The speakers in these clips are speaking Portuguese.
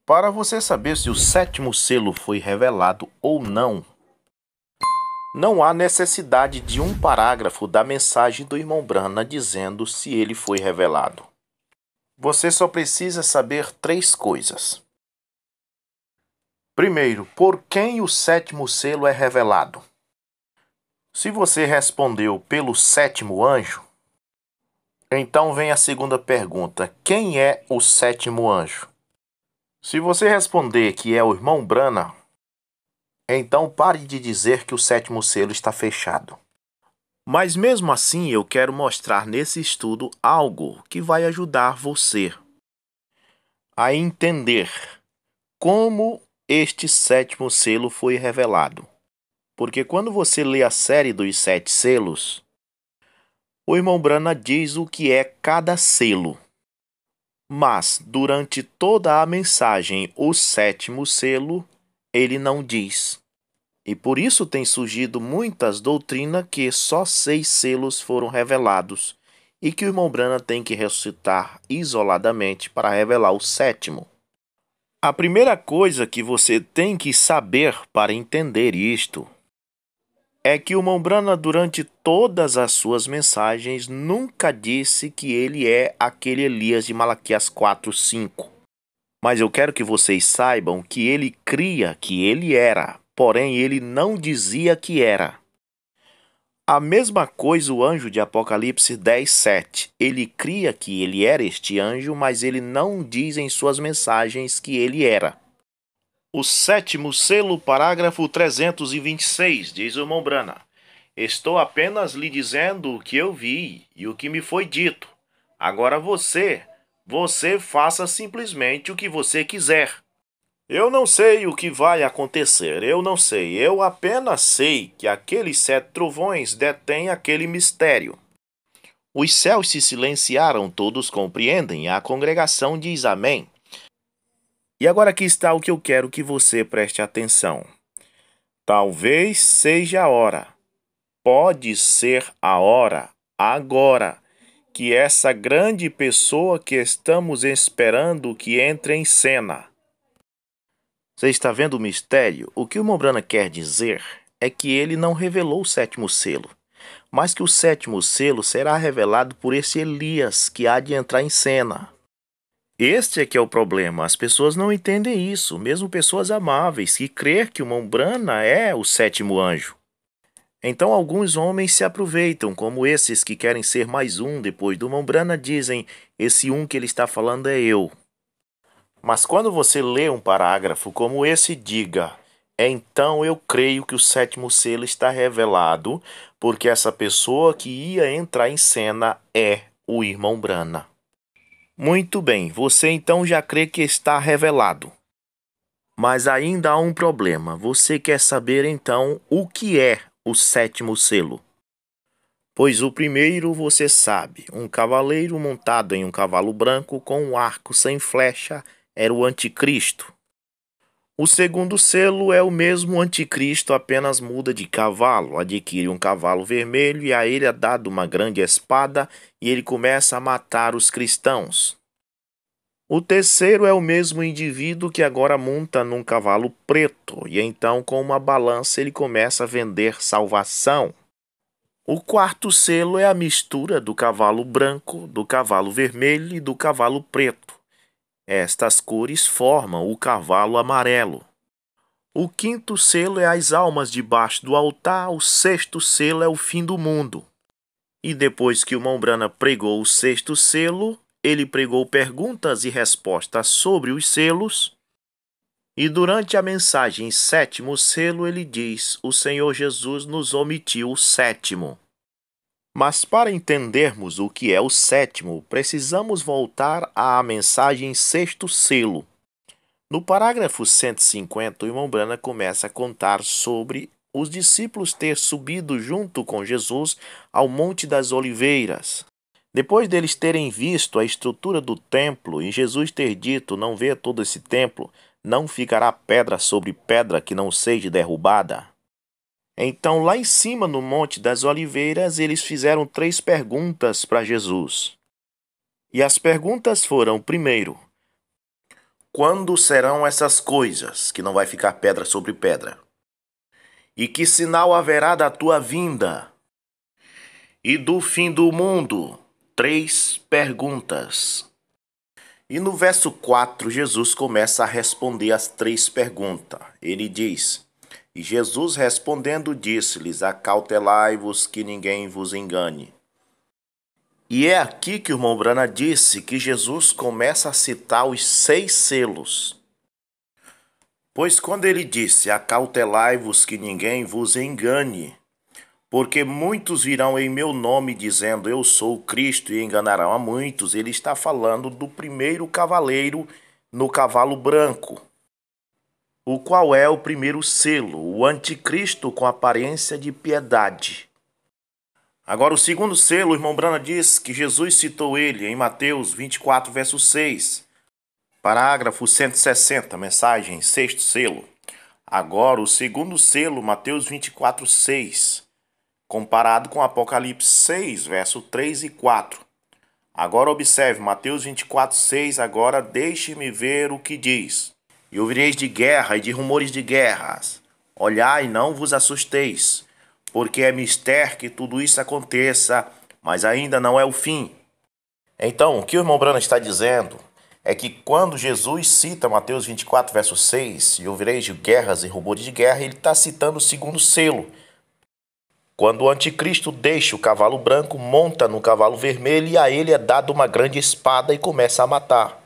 Para você saber se o sétimo selo foi revelado ou não, não há necessidade de um parágrafo da mensagem do irmão Branham dizendo se ele foi revelado. Você só precisa saber três coisas. Primeiro, por quem o sétimo selo é revelado? Se você respondeu pelo sétimo anjo, então vem a segunda pergunta: quem é o sétimo anjo? Se você responder que é o irmão Branham, então pare de dizer que o sétimo selo está fechado. Mas mesmo assim, eu quero mostrar nesse estudo algo que vai ajudar você a entender como este sétimo selo foi revelado. Porque quando você lê a série dos 7 selos, o irmão Branham diz o que é cada selo. Mas, durante toda a mensagem, o sétimo selo, ele não diz. E por isso tem surgido muitas doutrinas que só 6 selos foram revelados e que o irmão Branham tem que ressuscitar isoladamente para revelar o sétimo. A primeira coisa que você tem que saber para entender isto é que o irmão Branham, durante todas as suas mensagens, nunca disse que ele é aquele Elias de Malaquias 4:5. Mas eu quero que vocês saibam que ele cria que ele era, porém ele não dizia que era. A mesma coisa o anjo de Apocalipse 10:7. Ele cria que ele era este anjo, mas ele não diz em suas mensagens que ele era. O sétimo selo, parágrafo 326, diz o irmão Branham: estou apenas lhe dizendo o que eu vi e o que me foi dito. Agora você faça simplesmente o que você quiser. Eu não sei o que vai acontecer, eu não sei. Eu apenas sei que aqueles 7 trovões detêm aquele mistério. Os céus se silenciaram, todos compreendem. A congregação diz amém. E agora aqui está o que eu quero que você preste atenção. Talvez seja a hora. Pode ser a hora, agora, que essa grande pessoa que estamos esperando que entre em cena. Você está vendo o mistério? O que o irmão Branham quer dizer é que ele não revelou o sétimo selo, mas que o sétimo selo será revelado por esse Elias que há de entrar em cena. Este é que é o problema. As pessoas não entendem isso, mesmo pessoas amáveis, que crer que o irmão Branham é o sétimo anjo. Então alguns homens se aproveitam, como esses que querem ser mais um depois do irmão Branham, dizem: esse um que ele está falando é eu. Mas quando você lê um parágrafo como esse, diga: então eu creio que o sétimo selo está revelado, porque essa pessoa que ia entrar em cena é o irmão Branham. Muito bem, você então já crê que está revelado. Mas ainda há um problema. Você quer saber então o que é o sétimo selo? Pois o primeiro você sabe: um cavaleiro montado em um cavalo branco com um arco sem flecha era o anticristo. O segundo selo é o mesmo anticristo, apenas muda de cavalo, adquire um cavalo vermelho e a ele é dado uma grande espada e ele começa a matar os cristãos. O terceiro é o mesmo indivíduo que agora monta num cavalo preto e então com uma balança ele começa a vender salvação. O quarto selo é a mistura do cavalo branco, do cavalo vermelho e do cavalo preto. Estas cores formam o cavalo amarelo. O quinto selo é as almas debaixo do altar, o sexto selo é o fim do mundo. E depois que o irmão Branham pregou o sexto selo, ele pregou perguntas e respostas sobre os selos. E durante a mensagem sétimo selo, ele diz: o Senhor Jesus nos omitiu o sétimo. Mas para entendermos o que é o sétimo, precisamos voltar à mensagem sexto selo. No parágrafo 150, o irmão Branham começa a contar sobre os discípulos ter subido junto com Jesus ao Monte das Oliveiras. Depois deles terem visto a estrutura do templo e Jesus ter dito: não vê todo esse templo, não ficará pedra sobre pedra que não seja derrubada. Então, lá em cima no Monte das Oliveiras, eles fizeram 3 perguntas para Jesus. E as perguntas foram: primeiro, Quando serão essas coisas, que não vai ficar pedra sobre pedra? E que sinal haverá da tua vinda? E do fim do mundo? 3 perguntas. E no verso 4, Jesus começa a responder as 3 perguntas. Ele diz: E Jesus respondendo disse-lhes: Acautelai-vos que ninguém vos engane. E é aqui que o irmão Brana disse que Jesus começa a citar os 6 selos. Pois quando ele disse: Acautelai-vos que ninguém vos engane, porque muitos virão em meu nome dizendo, eu sou o Cristo, e enganarão a muitos. Ele está falando do primeiro cavaleiro no cavalo branco, o qual é o primeiro selo, o anticristo com aparência de piedade. Agora, o segundo selo, o irmão Brana diz que Jesus citou ele em Mateus 24, verso 6, parágrafo 160, mensagem, sexto selo. Agora, o segundo selo, Mateus 24, 6. Comparado com Apocalipse 6, verso 3 e 4. Agora observe, Mateus 24, 6, agora deixe-me ver o que diz. E ouvireis de guerra e de rumores de guerras. Olhai, não vos assusteis, porque é mister que tudo isso aconteça, mas ainda não é o fim. Então, o que o irmão Brana está dizendo é que quando Jesus cita Mateus 24, verso 6, e ouvireis de guerras e rumores de guerra, ele está citando o segundo selo. Quando o anticristo deixa o cavalo branco, monta no cavalo vermelho e a ele é dada uma grande espada e começa a matar.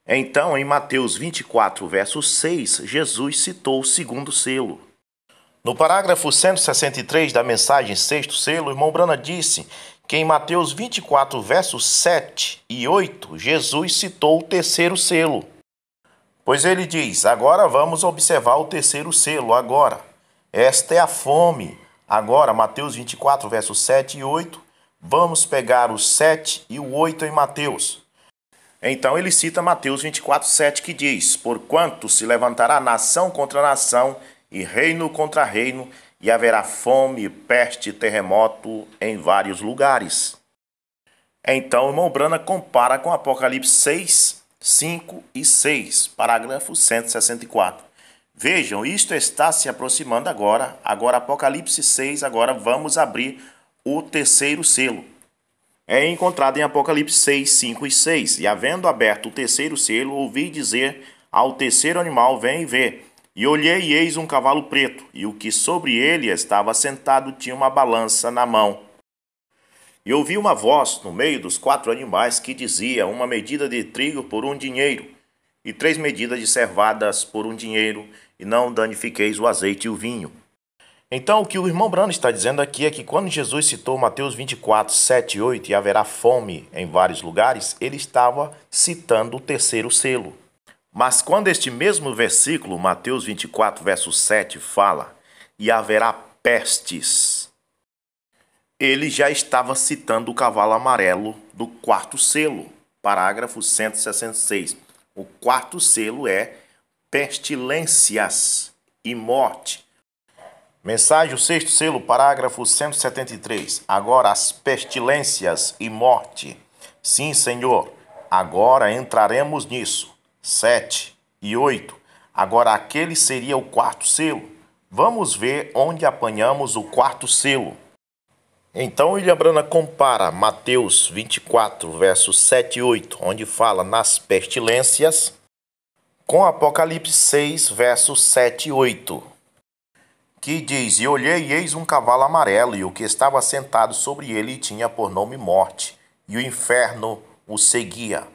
Então, em Mateus 24, verso 6, Jesus citou o segundo selo. No parágrafo 163 da mensagem sexto selo, o irmão Brana disse que em Mateus 24, versos 7 e 8, Jesus citou o terceiro selo. Pois ele diz, agora vamos observar o terceiro selo, agora. Esta é a fome. Agora, Mateus 24, versos 7 e 8, vamos pegar o 7 e o 8 em Mateus. Então ele cita Mateus 24, 7, que diz, porquanto se levantará nação contra nação e reino contra reino, e haverá fome, peste e terremoto em vários lugares. Então o irmão Brana compara com Apocalipse 6, 5 e 6, parágrafo 164. Vejam, isto está se aproximando agora. Agora Apocalipse 6, agora vamos abrir o terceiro selo. É encontrado em Apocalipse 6, 5 e 6. E havendo aberto o terceiro selo, ouvi dizer ao terceiro animal, vem e vê. E olhei e eis um cavalo preto, e o que sobre ele estava sentado tinha uma balança na mão. E ouvi uma voz no meio dos 4 animais que dizia, uma medida de trigo por 1 dinheiro, e 3 medidas de cevadas por 1 dinheiro, e não danifiqueis o azeite e o vinho. Então, o que o irmão Brana está dizendo aqui é que quando Jesus citou Mateus 24, 7 e 8, e haverá fome em vários lugares, ele estava citando o terceiro selo. Mas quando este mesmo versículo, Mateus 24, verso 7, fala, e haverá pestes, ele já estava citando o cavalo amarelo do 4º selo, parágrafo 166. O 4º selo é pestilências e morte. Mensagem, o 6º selo, parágrafo 173. Agora as pestilências e morte. Sim, Senhor, agora entraremos nisso. 7 e 8. Agora aquele seria o 4º selo. Vamos ver onde apanhamos o 4º selo. Então William Brana compara Mateus 24, versos 7 e 8, onde fala nas pestilências, com Apocalipse 6, versos 7 e 8, que diz, e olhei e eis um cavalo amarelo, e o que estava sentado sobre ele tinha por nome Morte, e o inferno o seguia.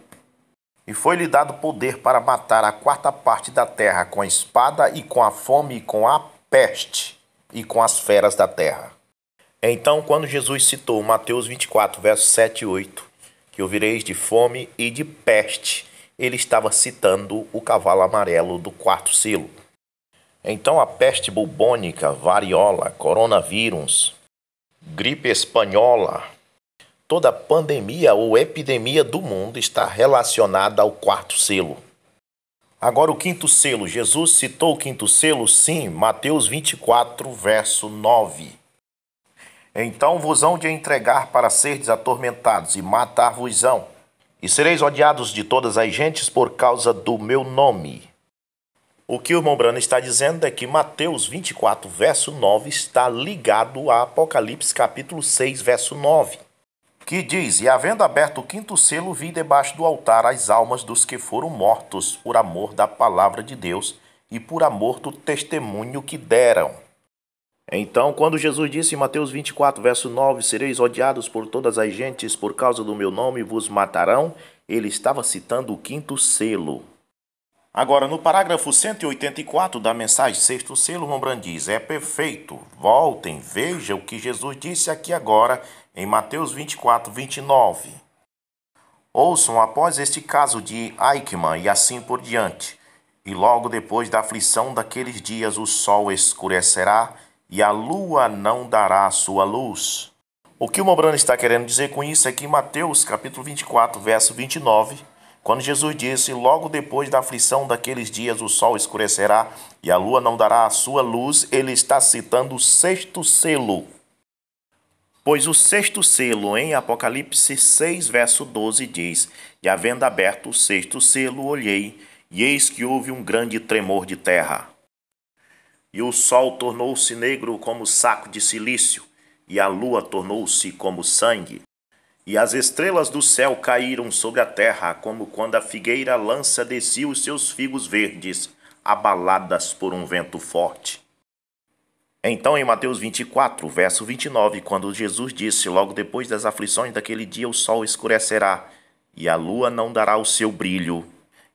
E foi-lhe dado poder para matar a 4ª parte da terra com a espada, e com a fome, e com a peste, e com as feras da terra. Então, quando Jesus citou Mateus 24, versos 7 e 8, que ouvireis de fome e de peste, ele estava citando o cavalo amarelo do 4º selo. Então, a peste bubônica, variola, coronavírus, gripe espanhola, toda pandemia ou epidemia do mundo está relacionada ao 4º selo. Agora, o 5º selo. Jesus citou o 5º selo? Sim, Mateus 24, verso 9. Então vos hão de entregar para serdes atormentados, e matar-vos-ão, e sereis odiados de todas as gentes por causa do meu nome. O que o irmão Brana está dizendo é que Mateus 24, verso 9, está ligado a Apocalipse capítulo 6, verso 9, que diz: E havendo aberto o quinto selo, vi debaixo do altar as almas dos que foram mortos por amor da palavra de Deus e por amor do testemunho que deram. Então, quando Jesus disse em Mateus 24, verso 9, sereis odiados por todas as gentes por causa do meu nome e vos matarão, ele estava citando o quinto selo. Agora, no parágrafo 184 da mensagem Sexto Selo, o irmão Brana diz: é perfeito, voltem, vejam o que Jesus disse aqui agora em Mateus 24, 29. Ouçam após este caso de Eichmann e assim por diante. E logo depois da aflição daqueles dias o sol escurecerá e a lua não dará a sua luz. O que o irmão Brana está querendo dizer com isso é que em Mateus capítulo 24, verso 29, quando Jesus disse: logo depois da aflição daqueles dias o sol escurecerá e a lua não dará a sua luz, ele está citando o sexto selo. Pois o sexto selo em Apocalipse 6, verso 12 diz: E havendo aberto o sexto selo, olhei, e eis que houve um grande tremor de terra. E o sol tornou-se negro como saco de cilício, e a lua tornou-se como sangue. E as estrelas do céu caíram sobre a terra, como quando a figueira lança de si os seus figos verdes, abaladas por um vento forte. Então, em Mateus 24, verso 29, quando Jesus disse: logo depois das aflições daquele dia o sol escurecerá, e a lua não dará o seu brilho,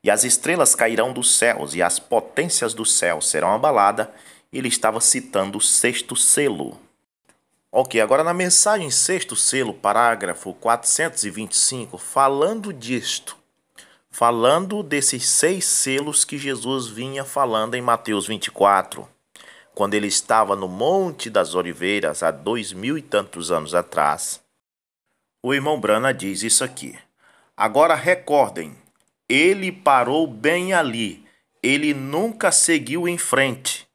e as estrelas cairão dos céus, e as potências do céu serão abaladas, ele estava citando o sexto selo. Ok, agora na mensagem Sexto Selo, parágrafo 425, falando disto, falando desses 6 selos que Jesus vinha falando em Mateus 24, quando ele estava no Monte das Oliveiras há 2000 e tantos anos atrás, o irmão Brana diz isso aqui: agora recordem, ele parou bem ali, ele nunca seguiu em frente.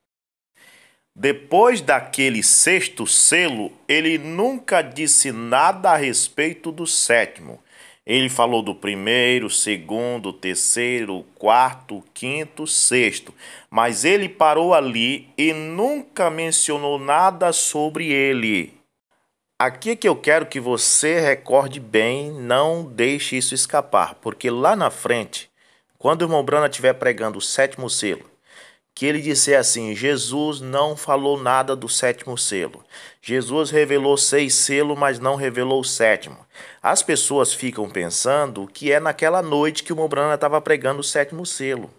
Depois daquele sexto selo, ele nunca disse nada a respeito do sétimo. Ele falou do primeiro, segundo, terceiro, quarto, quinto, sexto. Mas ele parou ali e nunca mencionou nada sobre ele. Aqui que eu quero que você recorde bem, não deixe isso escapar. Porque lá na frente, quando o irmão Brana estiver pregando o sétimo selo, que ele disser assim: Jesus não falou nada do sétimo selo. Jesus revelou 6 selos, mas não revelou o sétimo. As pessoas ficam pensando que é naquela noite que o irmão Brana estava pregando o sétimo selo.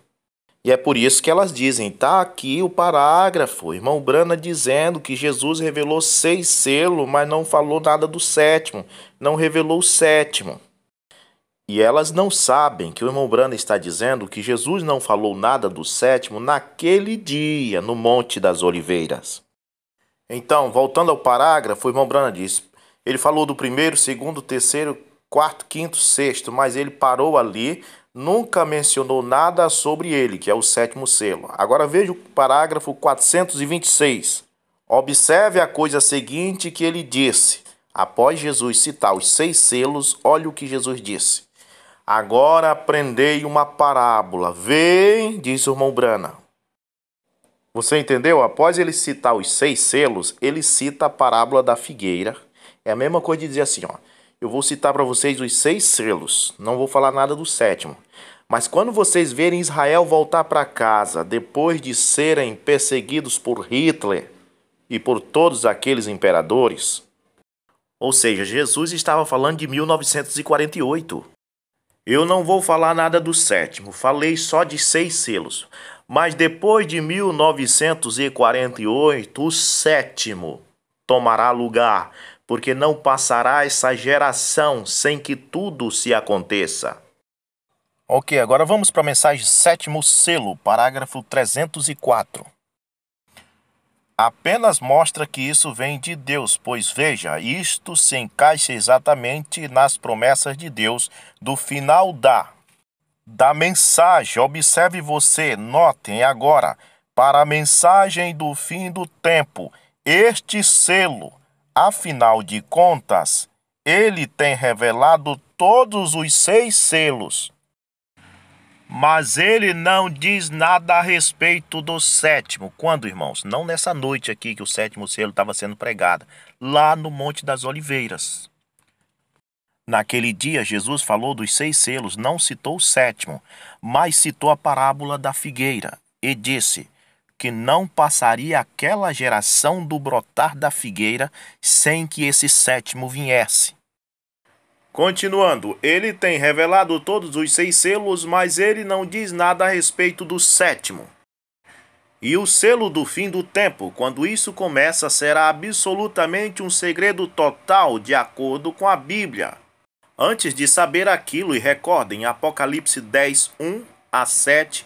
E é por isso que elas dizem: tá aqui o parágrafo, irmão Brana dizendo que Jesus revelou 6 selos, mas não falou nada do sétimo, não revelou o sétimo. E elas não sabem que o irmão Brana está dizendo que Jesus não falou nada do sétimo naquele dia, no Monte das Oliveiras. Então, voltando ao parágrafo, o irmão Brana diz: ele falou do primeiro, segundo, terceiro, quarto, quinto, sexto, mas ele parou ali, nunca mencionou nada sobre ele, que é o sétimo selo. Agora veja o parágrafo 426. Observe a coisa seguinte que ele disse. Após Jesus citar os 6 selos, olha o que Jesus disse: agora aprendei uma parábola. Vem, disse o irmão Brana. Você entendeu? Após ele citar os 6 selos, ele cita a parábola da figueira. É a mesma coisa de dizer assim, ó: eu vou citar para vocês os 6 selos, não vou falar nada do sétimo. Mas quando vocês verem Israel voltar para casa, depois de serem perseguidos por Hitler e por todos aqueles imperadores, ou seja, Jesus estava falando de 1948. Eu não vou falar nada do sétimo, falei só de 6 selos. Mas depois de 1948, o sétimo tomará lugar, porque não passará essa geração sem que tudo se aconteça. Ok, agora vamos para a mensagem Sétimo Selo, parágrafo 304. Apenas mostra que isso vem de Deus, pois veja, isto se encaixa exatamente nas promessas de Deus do final da mensagem. Observe você, notem agora, para a mensagem do fim do tempo, este selo, afinal de contas, ele tem revelado todos os 6 selos. Mas ele não diz nada a respeito do 7º. Quando, irmãos? Não nessa noite aqui que o 7º selo estava sendo pregado. Lá no Monte das Oliveiras. Naquele dia, Jesus falou dos 6 selos, não citou o 7º, mas citou a parábola da figueira. E disse que não passaria aquela geração do brotar da figueira sem que esse 7º viesse. Continuando, ele tem revelado todos os 6 selos, mas ele não diz nada a respeito do 7º. E o selo do fim do tempo, quando isso começa, será absolutamente um segredo total, de acordo com a Bíblia. Antes de saber aquilo, e recordem, Apocalipse 10, 1 a 7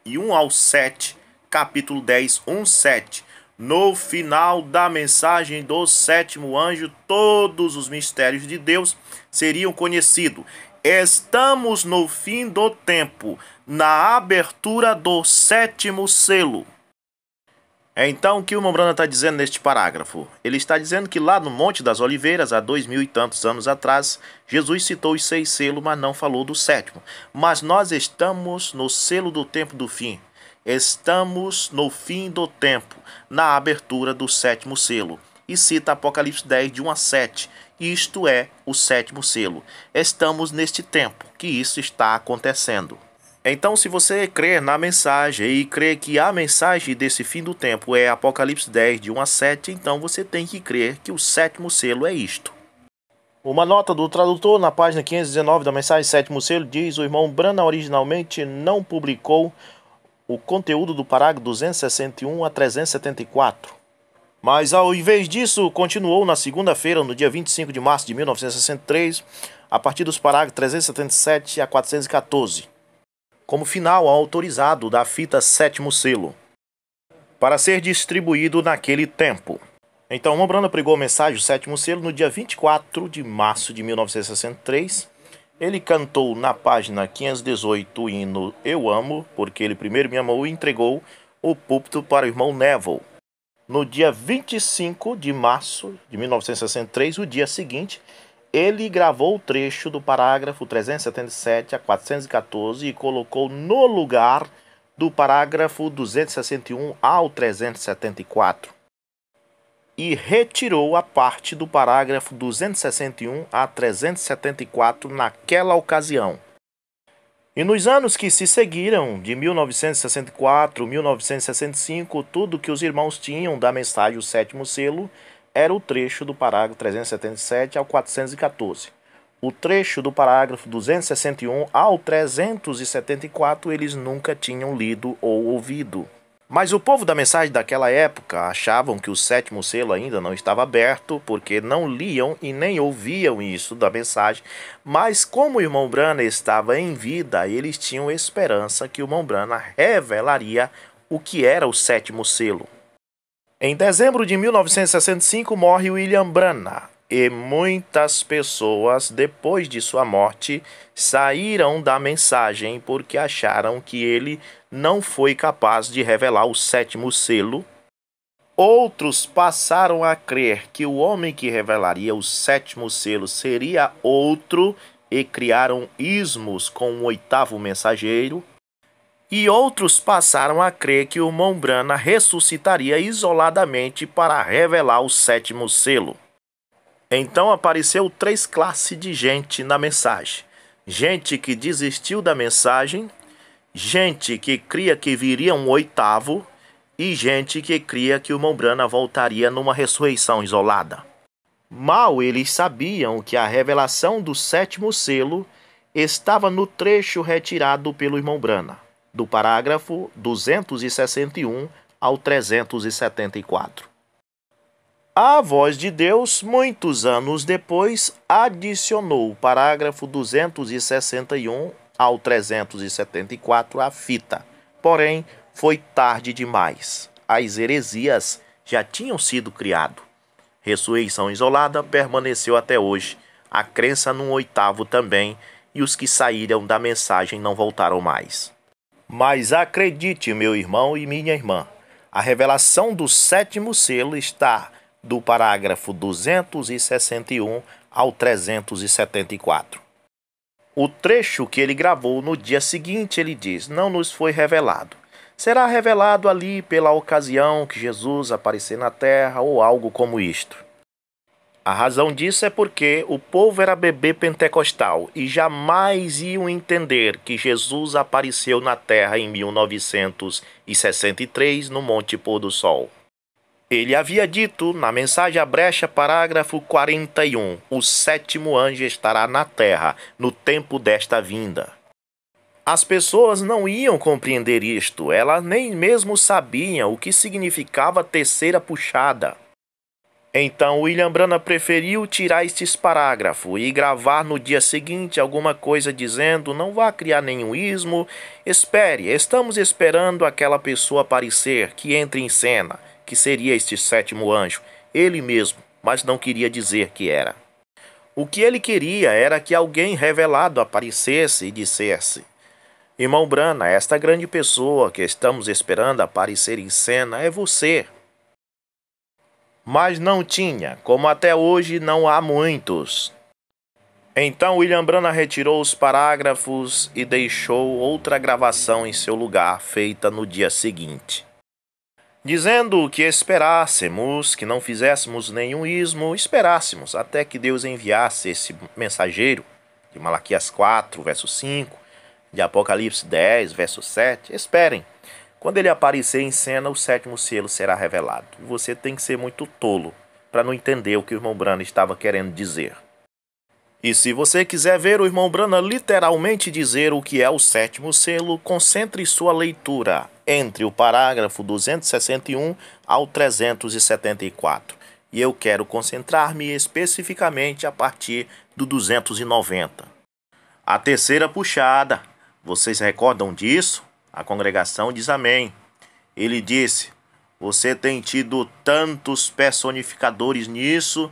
e 1 ao 7, capítulo 10, 1, 7. No final da mensagem do 7º anjo, todos os mistérios de Deus seriam conhecidos. Estamos no fim do tempo, na abertura do 7º selo. Então, o que o irmão Branham está dizendo neste parágrafo? Ele está dizendo que lá no Monte das Oliveiras, há 2000 e tantos anos atrás, Jesus citou os 6 selos, mas não falou do 7º. Mas nós estamos no selo do tempo do fim. Estamos no fim do tempo, na abertura do 7º selo. E cita Apocalipse 10, de 1 a 7. Isto é o 7º selo. Estamos neste tempo que isso está acontecendo. Então, se você crer na mensagem e crer que a mensagem desse fim do tempo é Apocalipse 10, de 1 a 7, então você tem que crer que o 7º selo é isto. Uma nota do tradutor na página 519 da mensagem 7º selo diz: o irmão Branham originalmente não publicou o conteúdo do parágrafo 261 a 374. Mas, ao invés disso, continuou na segunda-feira, no dia 25 de março de 1963, a partir dos parágrafos 377 a 414, como final autorizado da fita 7º selo, para ser distribuído naquele tempo. Então, o Branham pregou a mensagem do 7º selo no dia 24 de março de 1963. Ele cantou na página 518 o hino Eu Amo, porque ele primeiro me amou, e entregou o púlpito para o irmão Neville. No dia 25 de março de 1963, o dia seguinte, ele gravou o trecho do parágrafo 377 a 414 e colocou no lugar do parágrafo 261 ao 374. E retirou a parte do parágrafo 261 a 374 naquela ocasião. E nos anos que se seguiram, de 1964 a 1965, tudo que os irmãos tinham da mensagem o 7º selo era o trecho do parágrafo 377 ao 414. O trecho do parágrafo 261 ao 374 eles nunca tinham lido ou ouvido. Mas o povo da mensagem daquela época achavam que o 7º selo ainda não estava aberto, porque não liam e nem ouviam isso da mensagem. Mas como o irmão Branham estava em vida, eles tinham esperança que o irmão Branham revelaria o que era o 7º selo. Em dezembro de 1965 morre William Branham, e muitas pessoas, depois de sua morte, saíram da mensagem porque acharam que ele não foi capaz de revelar o 7º selo. Outros passaram a crer que o homem que revelaria o 7º selo seria outro e criaram ismos com o 8º mensageiro. E outros passaram a crer que o irmão Branham ressuscitaria isoladamente para revelar o 7º selo. Então apareceu 3 classes de gente na mensagem. Gente que desistiu da mensagem, gente que cria que viria um 8º e gente que cria que o irmão Branham voltaria numa ressurreição isolada. Mal eles sabiam que a revelação do 7º selo estava no trecho retirado pelo irmão Branham, do parágrafo 261 ao 374. A voz de Deus, muitos anos depois, adicionou o parágrafo 261 ao 374 à fita. Porém, foi tarde demais. As heresias já tinham sido criadas. Ressurreição isolada permaneceu até hoje. A crença num 8º também, e os que saíram da mensagem não voltaram mais. Mas acredite, meu irmão e minha irmã, a revelação do 7º selo está do parágrafo 261 ao 374. O trecho que ele gravou no dia seguinte, ele diz: não nos foi revelado. Será revelado ali pela ocasião que Jesus aparecer na terra ou algo como isto. A razão disso é porque o povo era bebê pentecostal e jamais iam entender que Jesus apareceu na terra em 1963 no Monte Pôr do Sol. Ele havia dito na mensagem à brecha, parágrafo 41, o sétimo anjo estará na terra no tempo desta vinda. As pessoas não iam compreender isto, elas nem mesmo sabiam o que significava a terceira puxada. Então William Branham preferiu tirar estes parágrafos e gravar no dia seguinte alguma coisa dizendo: não vá criar nenhum ismo, espere, estamos esperando aquela pessoa aparecer, que entre em cena, que seria este sétimo anjo, ele mesmo, mas não queria dizer que era. O que ele queria era que alguém revelado aparecesse e dissesse: irmão Branham, esta grande pessoa que estamos esperando aparecer em cena é você. Mas não tinha, como até hoje não há muitos. Então William Branham retirou os parágrafos e deixou outra gravação em seu lugar, feita no dia seguinte, dizendo que esperássemos, que não fizéssemos nenhum ismo, esperássemos até que Deus enviasse esse mensageiro, de Malaquias 4, verso 5, de Apocalipse 10, verso 7, esperem. Quando ele aparecer em cena, o sétimo selo será revelado. E você tem que ser muito tolo para não entender o que o irmão Branham estava querendo dizer. E se você quiser ver o irmão Branham literalmente dizer o que é o sétimo selo, concentre sua leitura entre o parágrafo 261 ao 374. E eu quero concentrar-me especificamente a partir do 290. A terceira puxada. Vocês recordam disso? A congregação diz amém. Ele disse: você tem tido tantos personificadores nisso,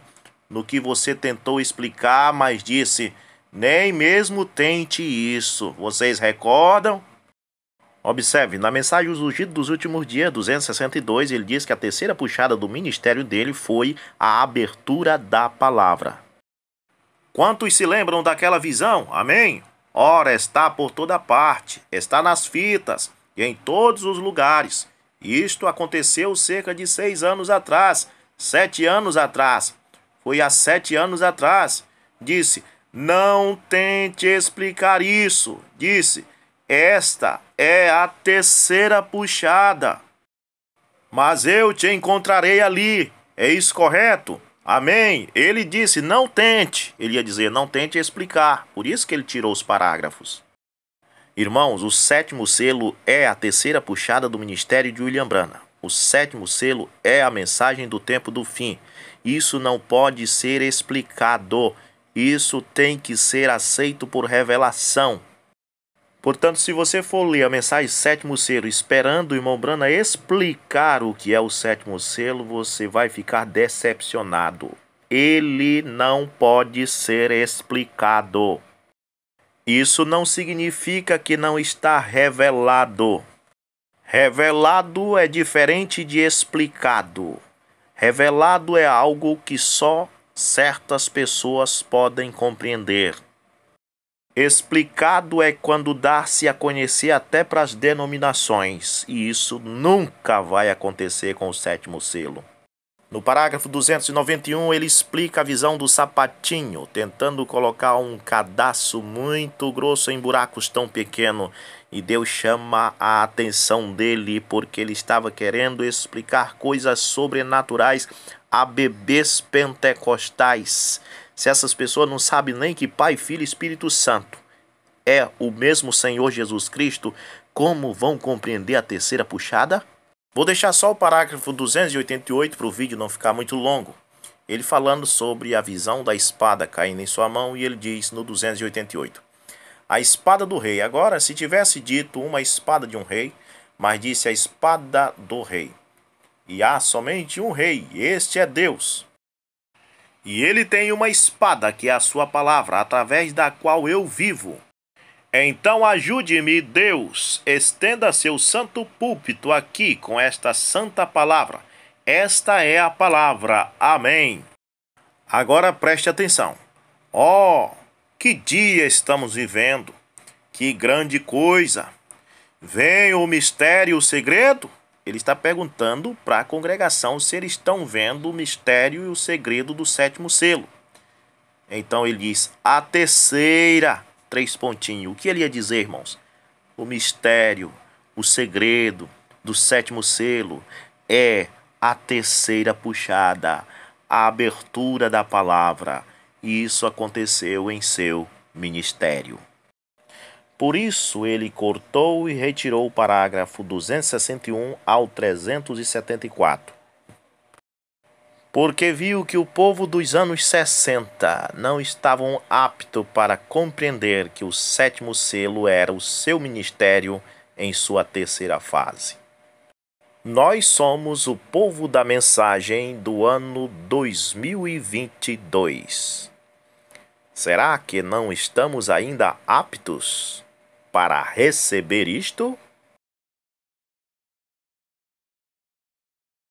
no que você tentou explicar, mas disse: nem mesmo tente isso. Vocês recordam? Observe, na mensagem Os Ungidos dos Últimos Dias, 262, ele diz que a terceira puxada do ministério dele foi a abertura da palavra. Quantos se lembram daquela visão? Amém? Ora, está por toda parte, está nas fitas e em todos os lugares. Isto aconteceu cerca de 6 anos atrás, 7 anos atrás. Foi há 7 anos atrás. Disse: não tente explicar isso. Disse: esta é a terceira puxada. Mas eu te encontrarei ali. É isso correto? Amém? Ele disse: não tente. Ele ia dizer: não tente explicar. Por isso que ele tirou os parágrafos. Irmãos, o sétimo selo é a terceira puxada do ministério de William Branham. O sétimo selo é a mensagem do tempo do fim. Isso não pode ser explicado. Isso tem que ser aceito por revelação. Portanto, se você for ler a mensagem sétimo selo esperando o irmão Branham explicar o que é o sétimo selo, você vai ficar decepcionado. Ele não pode ser explicado. Isso não significa que não está revelado. Revelado é diferente de explicado. Revelado é algo que só certas pessoas podem compreender. Explicado é quando dá-se a conhecer até para as denominações, e isso nunca vai acontecer com o sétimo selo. No parágrafo 291, ele explica a visão do sapatinho, tentando colocar um cadastro muito grosso em buracos tão pequenos, e Deus chama a atenção dele porque ele estava querendo explicar coisas sobrenaturais a bebês pentecostais. Se essas pessoas não sabem nem que Pai, Filho e Espírito Santo é o mesmo Senhor Jesus Cristo, como vão compreender a terceira puxada? Vou deixar só o parágrafo 288 para o vídeo não ficar muito longo. Ele falando sobre a visão da espada caindo em sua mão, e ele diz no 288. A espada do rei. Agora, se tivesse dito uma espada de um rei, mas disse a espada do rei. E há somente um rei, este é Deus. E ele tem uma espada, que é a sua palavra, através da qual eu vivo. Então ajude-me, Deus, estenda seu santo púlpito aqui com esta santa palavra. Esta é a palavra. Amém. Agora preste atenção. Que dia estamos vivendo? Que grande coisa! Vem o mistério e o segredo? Ele está perguntando para a congregação se eles estão vendo o mistério e o segredo do sétimo selo. Então ele diz, a terceira, 3 pontinhos. O que ele ia dizer, irmãos? O mistério, o segredo do sétimo selo é a terceira puxada, a abertura da palavra. E isso aconteceu em seu ministério. Por isso ele cortou e retirou o parágrafo 261 ao 374. Porque viu que o povo dos anos 60 não estavam apto para compreender que o sétimo selo era o seu ministério em sua terceira fase. Nós somos o povo da mensagem do ano 2022. Será que não estamos ainda aptos para receber isto?